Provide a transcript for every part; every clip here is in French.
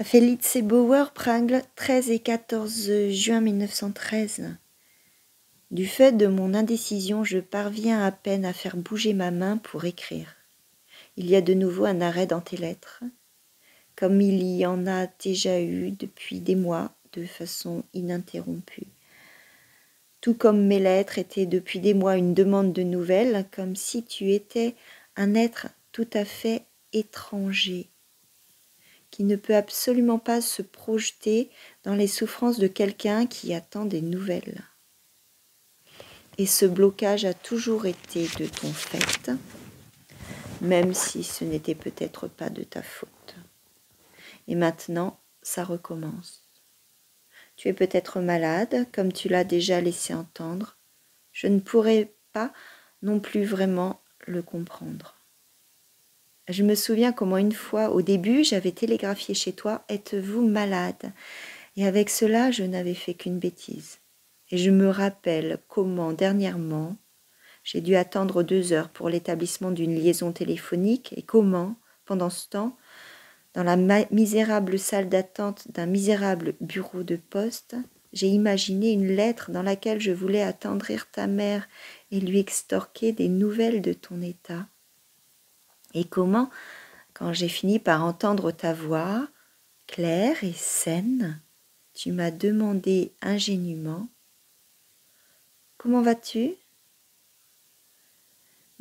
Felice Bauer, Prague, 13 et 14 juin 1913. Du fait de mon indécision, je parviens à peine à faire bouger ma main pour écrire. Il y a de nouveau un arrêt dans tes lettres, comme il y en a déjà eu depuis des mois, de façon ininterrompue. Tout comme mes lettres étaient depuis des mois une demande de nouvelles, comme si tu étais un être tout à fait étranger, qui ne peut absolument pas se projeter dans les souffrances de quelqu'un qui attend des nouvelles. Et ce blocage a toujours été de ton fait, même si ce n'était peut-être pas de ta faute. Et maintenant, ça recommence. Tu es peut-être malade, comme tu l'as déjà laissé entendre. Je ne pourrais pas non plus vraiment le comprendre. Je me souviens comment une fois, au début, j'avais télégraphié chez toi « Êtes-vous malade ?» Et avec cela, je n'avais fait qu'une bêtise. Et je me rappelle comment, dernièrement, j'ai dû attendre 2 heures pour l'établissement d'une liaison téléphonique et comment, pendant ce temps, dans la misérable salle d'attente d'un misérable bureau de poste, j'ai imaginé une lettre dans laquelle je voulais attendrir ta mère et lui extorquer des nouvelles de ton état. Et comment, quand j'ai fini par entendre ta voix, claire et saine, tu m'as demandé ingénument « Comment vas-tu »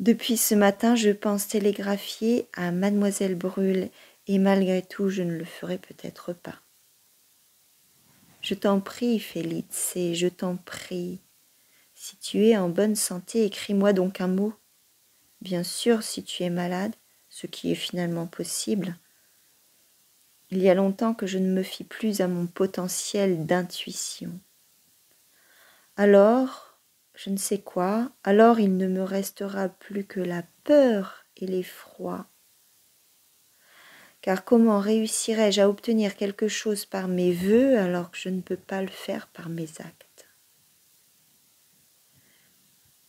Depuis ce matin, je pense télégraphier à Mademoiselle Brûle et malgré tout, je ne le ferai peut-être pas. Je t'en prie, Felice, je t'en prie. Si tu es en bonne santé, écris-moi donc un mot. Bien sûr, si tu es malade, ce qui est finalement possible. Il y a longtemps que je ne me fie plus à mon potentiel d'intuition. Alors, je ne sais quoi, alors il ne me restera plus que la peur et l'effroi. Car comment réussirais-je à obtenir quelque chose par mes vœux alors que je ne peux pas le faire par mes actes?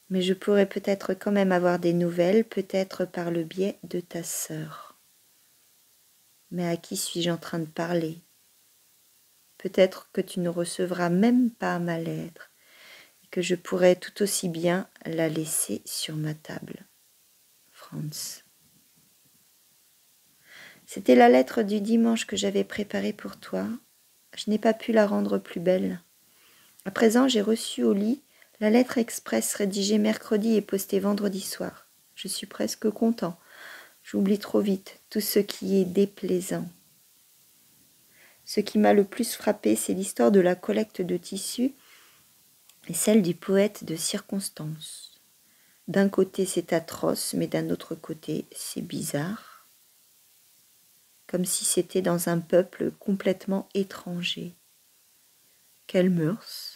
Mais je pourrais peut-être quand même avoir des nouvelles, peut-être par le biais de ta sœur. Mais à qui suis-je en train de parler? Peut-être que tu ne recevras même pas ma lettre et que je pourrais tout aussi bien la laisser sur ma table. Franz. C'était la lettre du dimanche que j'avais préparée pour toi. Je n'ai pas pu la rendre plus belle. À présent, j'ai reçu au lit la lettre express rédigée mercredi et postée vendredi soir. Je suis presque content. J'oublie trop vite tout ce qui est déplaisant. Ce qui m'a le plus frappé, c'est l'histoire de la collecte de tissus et celle du poète de circonstance. D'un côté, c'est atroce, mais d'un autre côté, c'est bizarre. Comme si c'était dans un peuple complètement étranger. Quelles mœurs,